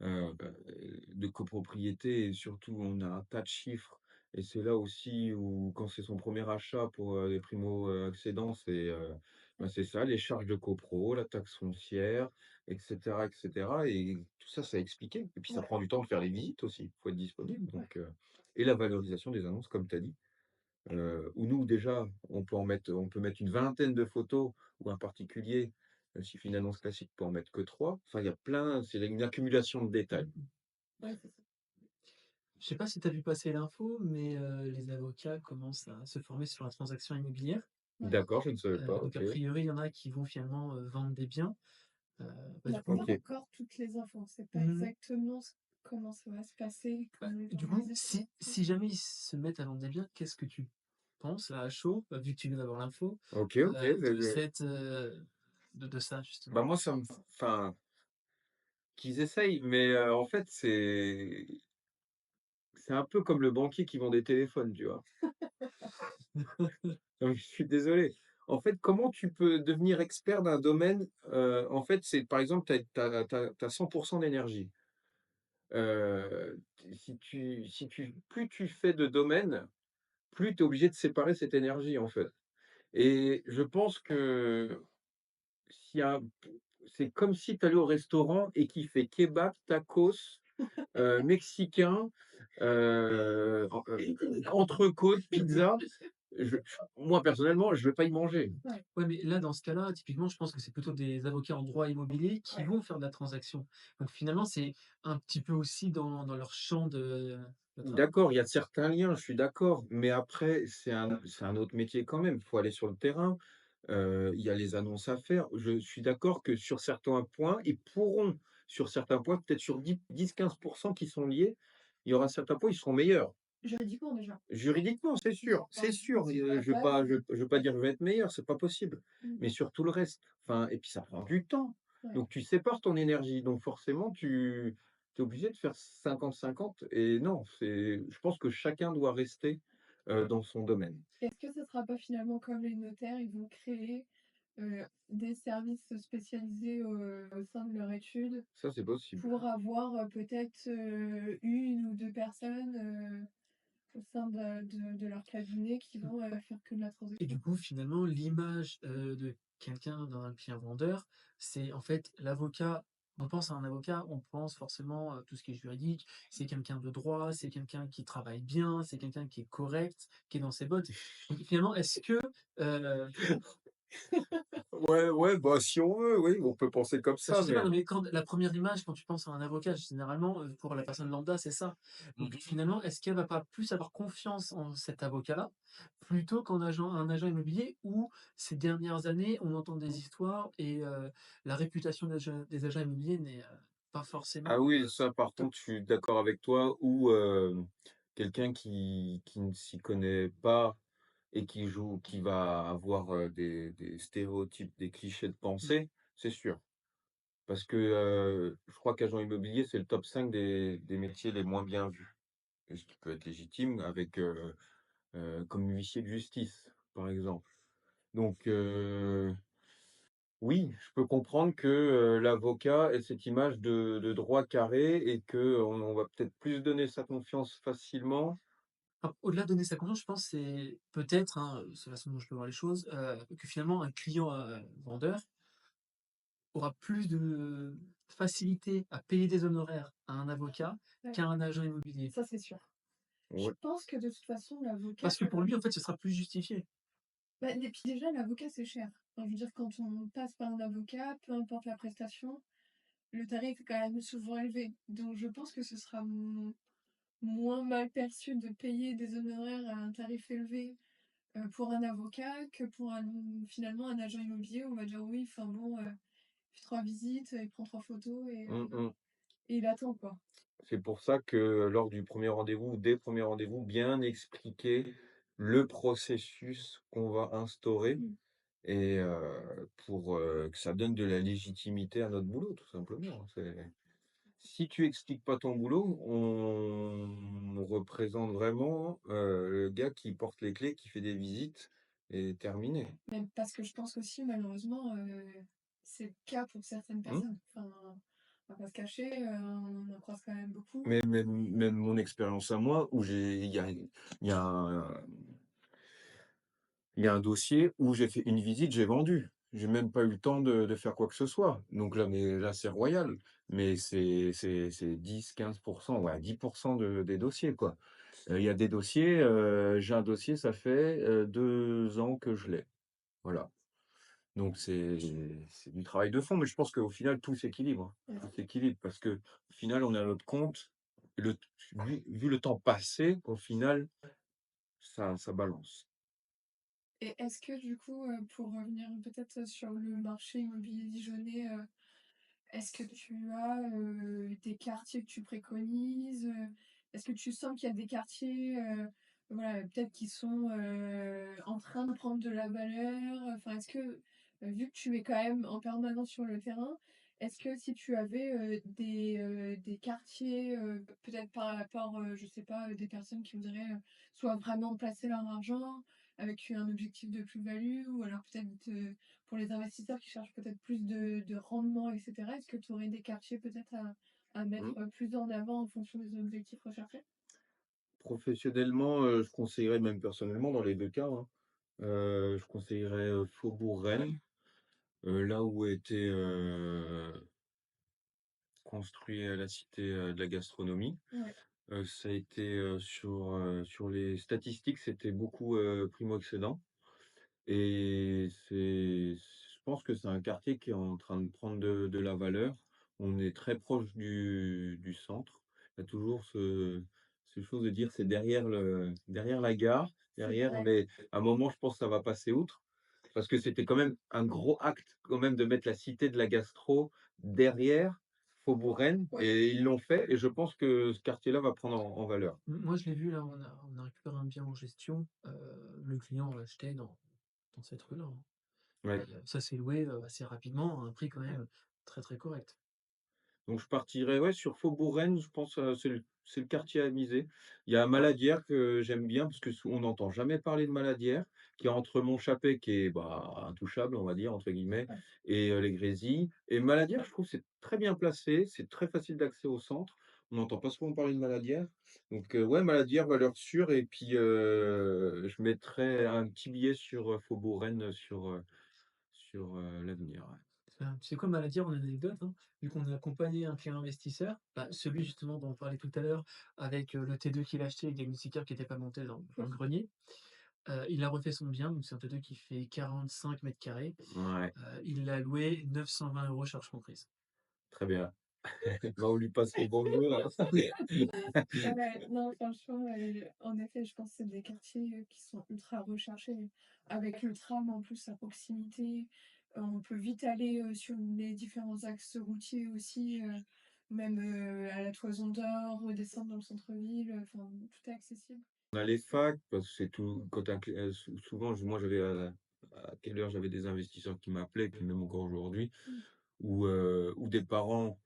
bah, de copropriété et surtout on a un tas de chiffres et c'est là aussi où quand c'est son premier achat pour, les primo, accédants, bah, c'est ça, les charges de copro, la taxe foncière et cetera et tout ça, c'est à expliquer et puis ça Ouais. prend du temps de faire les visites aussi, il faut être disponible Ouais. donc et la valorisation des annonces comme tu as dit. Où nous déjà, on peut mettre une vingtaine de photos ou un particulier, s'il fait une annonce classique, peut en mettre que 3. Enfin, il y a plein c'est une accumulation de détails. Ouais, c'est ça. Je sais pas si tu as vu passer l'info, mais les avocats commencent à se former sur la transaction immobilière. Ouais. D'accord, je ne savais pas, Donc OK. a priori, il y en a qui vont finalement, vendre des biens. Heu, On du n'a coup pas OK. encore toutes les infos, on ne sait pas mmh, exactement comment ça va se passer, comment les du coup, organiser. si jamais ils se mettent à vendre des biens, qu'est-ce que tu penses là, à chaud, vu que tu viens d'avoir l'info, OK, OK, de cette, de ça bah, justement? moi, ça me enfin, qu'ils essayent, mais en fait, c'est un peu comme le banquier qui vend des téléphones, tu vois? Non, mais je suis désolé. En fait, comment tu peux devenir expert d'un domaine? En fait, c'est par exemple, tu as 100 d'énergie. Si tu plus tu fais de domaines, plus tu es obligé de séparer cette énergie, en fait. Et je pense que s'il y a c'est comme si tu allais au restaurant et qu'il fait kebab, tacos, mexicain, entrecôte, pizza. Je moi personnellement, je vais pas y manger. Ouais. Ouais, mais là, dans ce cas-là, typiquement, je pense que c'est plutôt des avocats en droit immobilier qui Ouais. vont faire de la transaction. Donc finalement, c'est un petit peu aussi dans leur champ de travail. D'accord, il y a certains liens, je suis d'accord, mais après c'est un autre métier quand même. Il faut aller sur le terrain, il y a les annonces à faire. Je suis d'accord que sur certains points, ils pourront, sur certains points, peut-être sur 10-15 qui sont liés, il y aura certains points, ils seront meilleurs. Juridiquement déjà. Juridiquement, c'est sûr, je veux pas dire que je vais être meilleur, c'est pas possible. Mm. Mais sur tout le reste, enfin et puis ça prend du temps. Ouais. Donc tu sépares ton énergie, donc forcément tu es obligé de faire 50-50 et non, je pense que chacun doit rester, dans son domaine. Est-ce que ce sera pas finalement comme les notaires, ils vont créer, des services spécialisés au sein de leur étude Ça, c'est possible. pour avoir, peut-être, 1 ou 2 personnes, au sein de leur cabinet qui vont, faire que de la Et transaction? du coup, finalement, l'image, de quelqu'un d'un client vendeur, c'est en fait l'avocat. On pense à un avocat, on pense forcément, tout ce qui est juridique, c'est quelqu'un de droit, c'est quelqu'un qui travaille bien, c'est quelqu'un qui est correct, qui est dans ses bottes. Donc finalement, est-ce que, heu Ouais, ouais, bah, si on veut, oui, on peut penser comme je ça, sais pas, mais non, mais quand la première image, quand tu penses à un avocat, généralement, pour la personne lambda, c'est ça. Donc mmh finalement, est-ce qu'elle va pas plus avoir confiance en cet avocat-là, plutôt qu'en un agent immobilier où ces dernières années, on entend des histoires et la réputation des agents immobiliers n'est, pas ah forcément, oui, ça par top. contre, je suis d'accord avec toi ou quelqu'un qui ne s'y connaît pas et qui va avoir, des stéréotypes, des clichés de Mmh. pensée, c'est sûr. Parce que, je crois qu'agent immobilier, c'est le top 5 des métiers les moins bien vus et ce qui peut être légitime avec, comme huissier de justice, par exemple. Donc, oui, je peux comprendre que, l'avocat ait cette image de droit carré et qu'on va peut-être plus donner sa confiance facilement. Alors, au-delà de donner sa confiance, je pense que c'est peut-être, hein, c'est la façon dont je peux voir les choses, que finalement un client, vendeur aura plus de facilité à payer des honoraires à un avocat Ouais, qu'à un agent immobilier. ça c'est sûr. Je Ouais. pense que de toute façon l'avocat, Parce que pour lui, en fait, ce sera plus justifié. bah et puis déjà l'avocat c'est cher. Enfin, je veux dire quand on passe par un avocat, peu importe la prestation, le tarif est quand même souvent élevé. Donc je pense que ce sera moins mal perçu de payer des honoraires à un tarif élevé, pour un avocat que pour finalement un agent immobilier où on va dire: «Oui, enfin bon, il fait 3 visites, il prend 3 photos Mmh mh. et il attend quoi». C'est pour ça que lors du premier rendez-vous ou des premiers rendez-vous, bien expliquer le processus qu'on va instaurer Mmh. et pour, que ça donne de la légitimité à notre boulot, tout simplement, hein. C'est Si tu expliques pas ton boulot, on représente vraiment, le gars qui porte les clés, qui fait des visites et terminé. Mais parce que je pense aussi malheureusement, c'est le cas pour certaines Mmh? personnes. Enfin, on va pas se cacher, on en croise quand même beaucoup. Mais même mon expérience à moi où il y a un il y a un dossier où j'ai fait une visite, j'ai vendu. J'ai même pas eu le temps de faire quoi que ce soit. Donc là, mais là, c'est royal. Mais c'est 10-15%, ouais, 10% des dossiers, quoi. Il y a des dossiers, j'ai un dossier, ça fait, 2 ans que je l'ai. Voilà. Donc c'est du travail de fond, mais je pense qu'au final, tout s'équilibre, hein. Ouais. Tout s'équilibre parce qu'au final, on est à notre compte. Et vu le temps passé, au final, ça balance. Et est-ce que du coup, pour revenir peut-être sur le marché immobilier dijonnais, est-ce que tu as, des quartiers que tu préconises? Est-ce que tu sens qu'il y a des quartiers, voilà, peut-être qui sont, en train de prendre de la valeur? Enfin, est-ce que, vu que tu es quand même en permanence sur le terrain, est-ce que si tu avais, des quartiers, peut-être par rapport, je sais pas, des personnes qui voudraient, soit vraiment placer leur argent avec un objectif de plus-value ou alors peut-être, pour les investisseurs qui cherchent peut-être plus de rendement et cetera, est-ce que tu aurais des quartiers peut-être à Mmh. mettre, plus en avant en fonction des objectifs recherchés? Professionnellement, je conseillerais même personnellement dans les 2 cas, hein, je conseillerais, Faubourg Rennes, là où a été, construit, la cité, de la gastronomie. Ouais, Ça a été, sur les statistiques, c'était beaucoup, primo-accédants et je pense que c'est un quartier qui est en train de prendre de la valeur. On est très proche du centre. Il y a toujours cette chose de dire: «C'est derrière la gare, c'est derrière», vrai. mais à un moment, je pense que ça va passer outre. Parce que c'était quand même un gros acte quand même de mettre la cité de la gastro derrière Faubourg-Rennes Ouais. et ils l'ont fait et je pense que ce quartier-là va prendre en valeur. Moi, je l'ai vu là, on a récupéré un bien en gestion, le client l'a acheté dans cette rue-là, hein. Ouais. Et ça s'est loué, assez rapidement à un prix quand même très, très correct. Donc je partirais, ouais, sur Faubourg-Rennes, je pense, c'est le quartier à miser. Il y a Maladière que j'aime bien parce que on n'entend jamais parler de Maladière, qui est entre Montchappet qui est, bah, «intouchable», on va dire, entre guillemets, Ouais. et les Grésy et Maladière, je trouve, c'est très bien placé, c'est très facile d'accès au centre. On n'entend pas souvent parler de Maladière. Donc ouais, Maladière, valeur sûre et puis, je mettrais un petit billet sur, Faubourg-Rennes, sur l'avenir, ouais. Tu sais quoi, maladie, on a une anecdote, hein, vu qu'on a accompagné un client investisseur, bah, celui justement dont on parlait tout à l'heure avec, le T2 qu'il a acheté, le diagnostiqueur qui était pas monté dans le grenier, il a refait son bien, donc c'est un T2 qui fait 45 m², Ouais, il l'a loué 920 € charges comprises. très bien. Bah, on lui passe le bonjour, là. Ouais, non, franchement, en effet, je pense que c'est des quartiers, qui sont ultra recherchés. Avec le tram, en plus, à proximité, on peut vite aller, sur les différents axes routiers aussi, même, à la Toison d'Or, redescendre dans le centre-ville, enfin, tout est accessible. On a les facs, parce que c'est tout quand un cl souvent, moi, j'avais, à quelle heure j'avais des investisseurs qui m'appelaient, puis même encore aujourd'hui, Mmh. ou des parents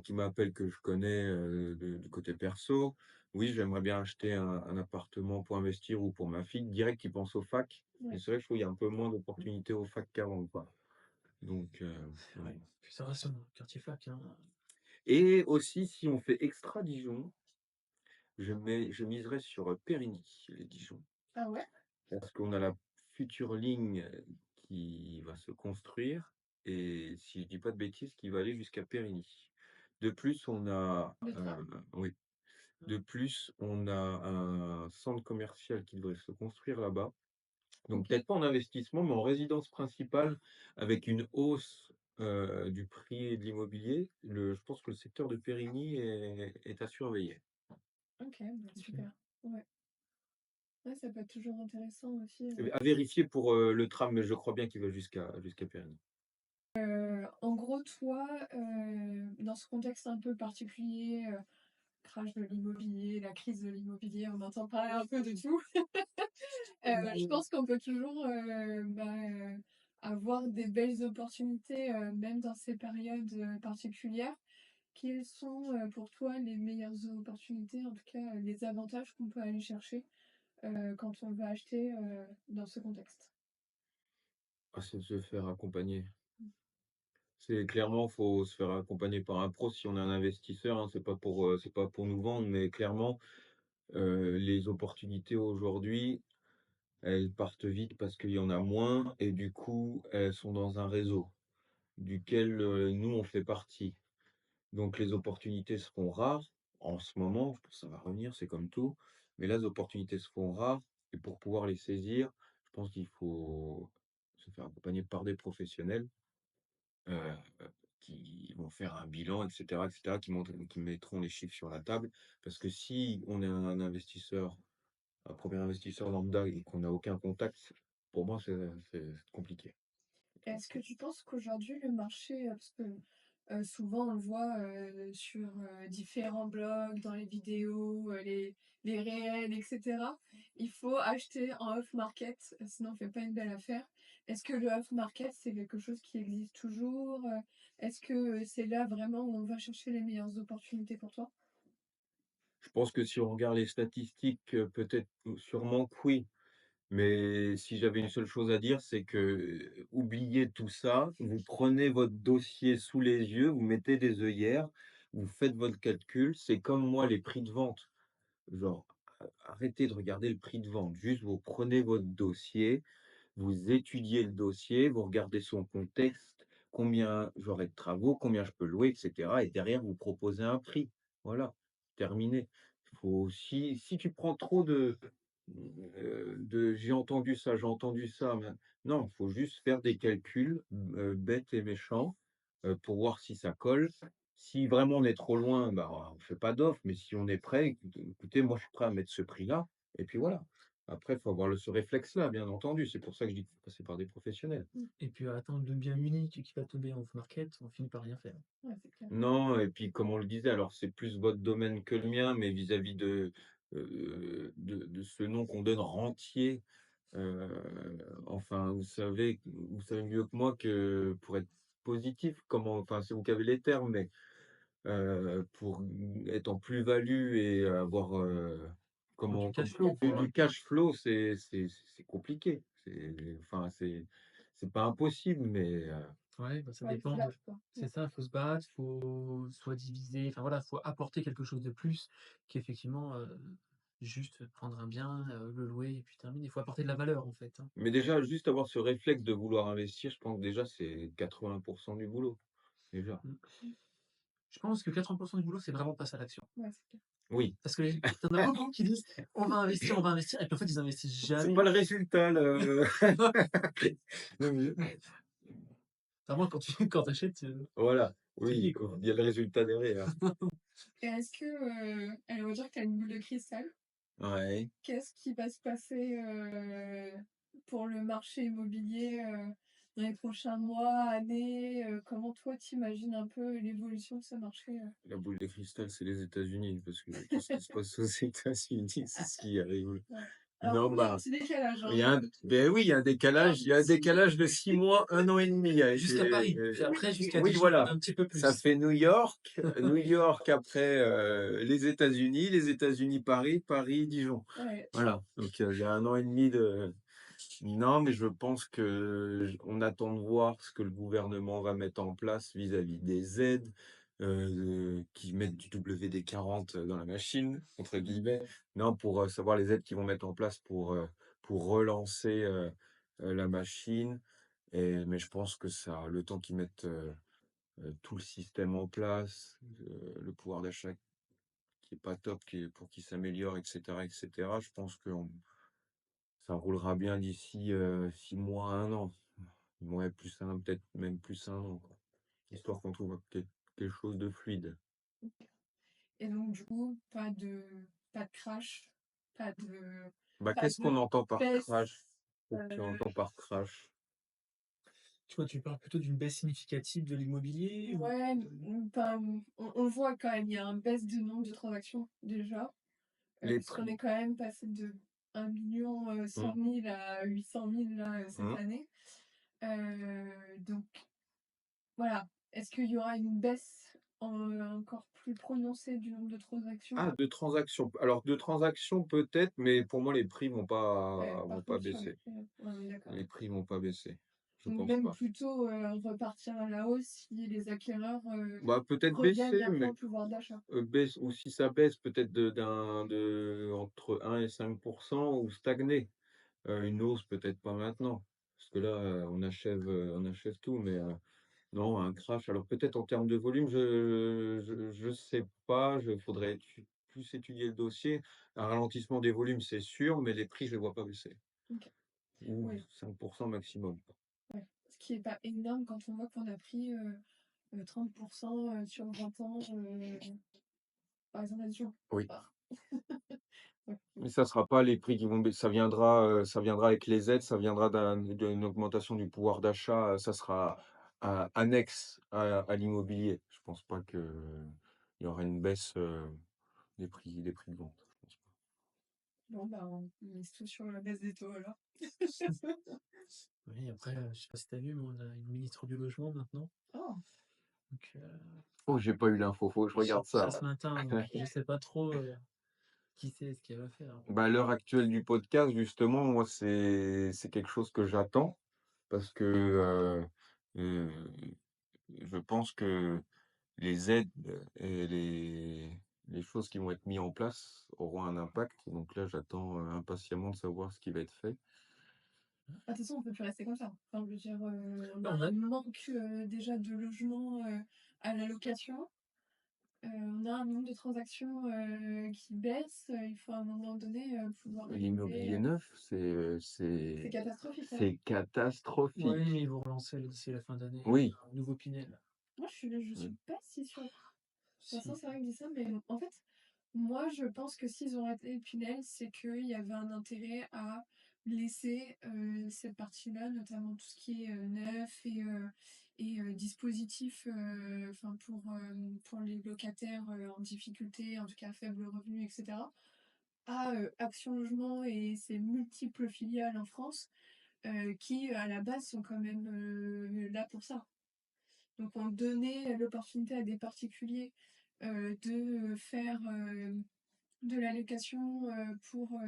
qui m'appellent que je connais, du côté perso. Oui, j'aimerais bien acheter un appartement pour investir ou pour ma fille, direct, ils pensent aux facs. Et Ouais. c'est vrai que je trouve qu'il y a un peu moins d'opportunités aux facs qu'avant, quoi. Donc, C'est ouais. vrai, puis ça reste un quartier fac, hein. Et aussi, si on fait extra Dijon, je miserais sur, Périgny, les Dijon. Ah ouais? Parce qu'on a la future ligne, qui va se construire et si je dis pas de bêtises, qui va aller jusqu'à Périgny. De plus, on a, Le tram? oui, de plus, on a un centre commercial qui devrait se construire là-bas. Donc OK. peut-être pas en investissement, mais en résidence principale avec une hausse, du prix de l'immobilier. Je pense que le secteur de Périgny est à surveiller. OK, bah, OK. super. Ouais. Ouais, ça peut être toujours intéressant aussi, À vérifier pour, le tram, mais je crois bien qu'il va jusqu'à Périgny. En gros, toi, dans ce contexte un peu particulier, crash de l'immobilier, la crise de l'immobilier, on entend parler un peu de tout. Je pense qu'on peut toujours, avoir des belles opportunités, même dans ces périodes, particulières. Quelles sont, pour toi les meilleures opportunités, en tout cas, les avantages qu'on peut aller chercher, quand on va acheter, dans ce contexte? Ah, c'est de se faire accompagner. Mmh. C'est clairement, faut se faire accompagner par un pro si on est un investisseur, hein. C'est pas pour nous vendre, mais clairement, les opportunités aujourd'hui, elles partent vite parce qu'il y en a moins et du coup, elles sont dans un réseau duquel, nous, on fait partie. Donc les opportunités seront rares en ce moment, je pense que ça va revenir, c'est comme tout, mais là, les opportunités seront rares et pour pouvoir les saisir, je pense qu'il faut se faire accompagner par des professionnels. Heu, qui vont faire un bilan et cetera, qui mettront les chiffres sur la table. Parce que si on est un investisseur, un premier investisseur lambda et qu'on n'a aucun contact, pour moi, c'est compliqué. Est-ce que tu penses qu'aujourd'hui le marché, parce que, souvent on le voit, sur, différents blogs, dans les vidéos, les réels et cetera, il faut acheter en off market, sinon on fait pas une belle affaire. Est-ce que le off market, c'est quelque chose qui existe toujours? Est-ce que, c'est là vraiment où on va chercher les meilleures opportunités pour toi? Je pense que si on regarde les statistiques, peut-être, sûrement que oui. Mais si j'avais une seule chose à dire, c'est que, oubliez tout ça, vous prenez votre dossier sous les yeux, vous mettez des œillères, vous faites votre calcul. C'est comme moi les prix de vente. Genre, arrêtez de regarder le prix de vente. Juste, vous prenez votre dossier, vous étudiez le dossier, vous regardez son contexte, combien j'aurai de travaux, combien je peux louer, et cetera et derrière, vous proposez un prix. Voilà, terminé. Faut si tu prends trop de: j'ai entendu ça», non, il faut juste faire des calculs, bêtes et méchants, pour voir si ça colle. Si vraiment on est trop loin, bah, on fait pas d'offre, mais si on est prêt, écoutez, moi je suis prêt à mettre ce prix-là et puis voilà. Après, il faut avoir ce réflexe-là, bien entendu. C'est pour ça que je dis qu'il faut passer par des professionnels. Mmh. Et puis à attendre le bien unique qui va tomber en off market, on finit par rien faire. Ouais, c'est clair. Non et puis comme on le disait, alors c'est plus votre domaine que le mien, mais vis-à-vis de ce nom qu'on donne rentier, enfin, vous savez mieux que moi que pour être positif, comment enfin, c'est vous qui avez les termes, mais pour être en plus-value et avoir, Pour comment du comme cash flow, quoi. du cash flow, c'est compliqué. Enfin, c'est pas impossible, mais Ouais, bah, ça Ouais, il faut dépend se de battre, quoi. c'est ça, faut se battre, faut soit diviser, enfin voilà, faut apporter quelque chose de plus qu'effectivement, juste prendre un bien, le louer et puis terminer. Il faut apporter de la valeur, en fait, hein. mais déjà, juste avoir ce réflexe de vouloir investir, je pense que déjà c'est 80 du boulot, déjà. Mmh. Mmh. Je pense que 80 du boulot, c'est vraiment passer à l'action. Ouais, c'est clair. Oui, Parce que les tu en as beaucoup qui disent: on va investir» et puis en fait, ils investissent c'est jamais. pas le résultat le le mieux. Enfin moi, quand tu quand achètes, Voilà, c'est oui, lié, quoi. il y a le résultat derrière. Et est-ce que, allez, on va dire que tu as une boule de cristal. Ouais. Qu'est-ce qui va se passer, pour le marché immobilier, dans les prochains mois, années? Comment toi tu imagines un peu l'évolution de ce marché, La boule de cristal, c'est les États-Unis, parce que tout ce qui se passe aux États-Unis, c'est ce qui arrive. Ouais. Alors Non, il y a un bah, petit décalage, il y hein, a un beh, oui, il y a un 6 mois. décalage de 6 mois, 1 an et demi avec Jusqu'à Paris, puis oui, après jusqu'à oui, des chiffres voilà. d'un petit peu Ça plus. fait New York après, les États-Unis, Paris, Paris, Dijon. Ouais. Voilà, donc il y a 1 an et demi de non, mais je pense que on attend de voir ce que le gouvernement va mettre en place vis-à-vis des aides, qui mettent du WD-40 dans la machine, entre guillemets. Non, pour, savoir les aides qu'ils vont mettre en place pour relancer, la machine mais je pense que ça le temps qu'ils mettent, tout le système en place, le pouvoir d'achat qui est pas top, pour qu'il s'améliore et cetera, je pense que ça roulera bien d'ici, 6 mois à 1 an. Ouais, plus un peut-être même plus 1 an, quoi. Histoire qu'on trouve quelque chose de fluide. Et donc du coup, pas de crash, pas de Bah, pas qu'est-ce qu'on de entend par baisse, crash? Qu'est-ce que tu heu entends par crash? Tu vois, tu parles plutôt d'une baisse significative de l'immobilier ou ouais, enfin, on le voit quand même, il y a un baisse du nombre de transactions déjà, Les parce qu'on est prix. quand même passé de 1 100 Mmh. 000 à 800 000 là, cette Mmh. année. Donc voilà. Est-ce qu'il y aura une baisse encore plus prononcée du nombre de transactions? Ah, de transactions. Alors de transactions peut-être, mais pour moi les prix Ouais, vont par pas contre sur les baisser. prix, ouais, on est d'accord. Les prix vont pas baisser. Je Donc pense même pas. plutôt, repartir à la hausse si les acquéreurs, Bah, peut-être regagnent baisser, un peu mais en pouvoir d'achat. baisse ou si ça baisse peut-être de entre 1 et 5 ou stagner. Une hausse peut-être pas maintenant, parce que là, on achève tout, mais non, un crash, alors peut-être en termes de volume, je sais pas, faudrait plus étudier le dossier. Un ralentissement des volumes, c'est sûr, mais les prix, je les vois pas baisser OK. ou Oui, 5 maximum. ouais. Ce qui est pas énorme quand on voit qu'on a pris, 30 sur 20 ans, par exemple là-dessus. Oui. Ah, ouais. Mais ça sera pas les prix qui vont baisser, ça viendra avec les aides, ça viendra d'une augmentation du pouvoir d'achat, ça sera, annexe à l'immobilier. Je pense pas qu'il y aura une baisse, des prix de vente, je pense pas. Bon, bah, on mise tout sur la baisse des taux alors. oui, après, je sais pas si tu as vu, mais on a une ministre du logement maintenant. Oh! Donc, Oh, j'ai pas eu l'info, faut que je j'ai regarde appris ça ça. ce matin, donc je sais pas trop, qui c'est, ce qu'elle va faire. Bah, à l'heure actuelle du podcast, justement, moi, c'est quelque chose que j'attends parce que, heu, je pense que les aides et les choses qui vont être mis en place auront un impact. Donc là, j'attends, impatiemment de savoir ce qui va être fait. Bah, de toute façon, on peut plus rester comme ça. Enfin, je veux dire, on Là, a on a un manque, déjà de logements, à la location. On a un nombre de transactions, qui baisse, il faut à un moment donné, pouvoir réguler, L'immobilier neuf, c'est catastrophique, hein. c'est ouais, mais catastrophique. ils vont relancer là, d'ici la fin d'année, Oui. un nouveau Pinel. Moi, je suis Mmh. pas si sûre. Vincent, Si. c'est vrai que je dis ça, mais en fait, moi, je pense que s'ils ont arrêté Pinel, c'est qu'il y avait un intérêt à laisser, cette partie-là, notamment tout ce qui est, neuf et dispositif, enfin pour les locataires, en difficulté, en tout cas à faible revenu et cetera, à, Action Logement et ses multiples filiales en France, qui, à la base, sont quand même, là pour ça. Donc on donnait l'opportunité à des particuliers de faire de la location pour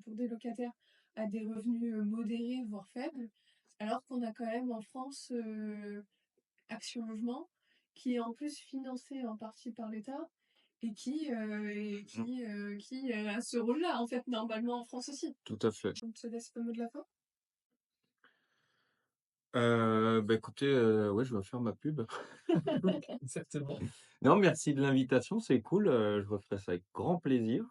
pour des locataires à des revenus modérés, voire faibles, alors qu'on a quand même en France Action Logement, qui est en plus financé en partie par l'État et qui a ce rôle-là, en fait, normalement en France aussi. Tout à fait. On te laisse le mot de la fin. Bah, écoutez, ouais, je vais faire ma pub. Exactement. Non, merci de l'invitation, c'est cool, je referai ça avec grand plaisir.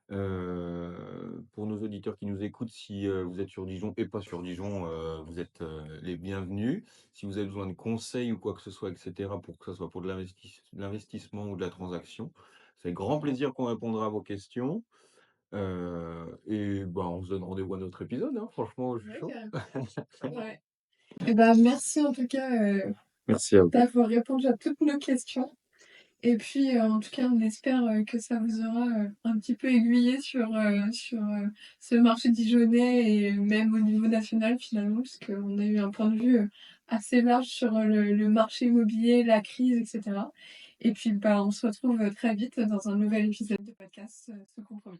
Pour nos auditeurs qui nous écoutent, si, vous êtes sur Dijon et pas sur Dijon, vous êtes, les bienvenus. Si vous avez besoin de conseils ou quoi que ce soit et cetera, pour que ce soit pour de l'investissement ou de la transaction, c'est avec grand plaisir qu'on répondra à vos questions. Et bah, on se donne rendez-vous à un autre épisode, hein, franchement, je suis Ouais, chaud. carrément. Ouais. Et ben, merci en tout cas Merci à vous. d'avoir répondu à toutes nos questions. Et puis, en tout cas, on espère que ça vous aura un petit peu aiguillé sur ce marché dijonnais et même au niveau national finalement, parce qu'on a eu un point de vue assez large sur le marché immobilier, la crise, etc. Et puis, bah, on se retrouve très vite dans un nouvel épisode de podcast, Ce Compromis.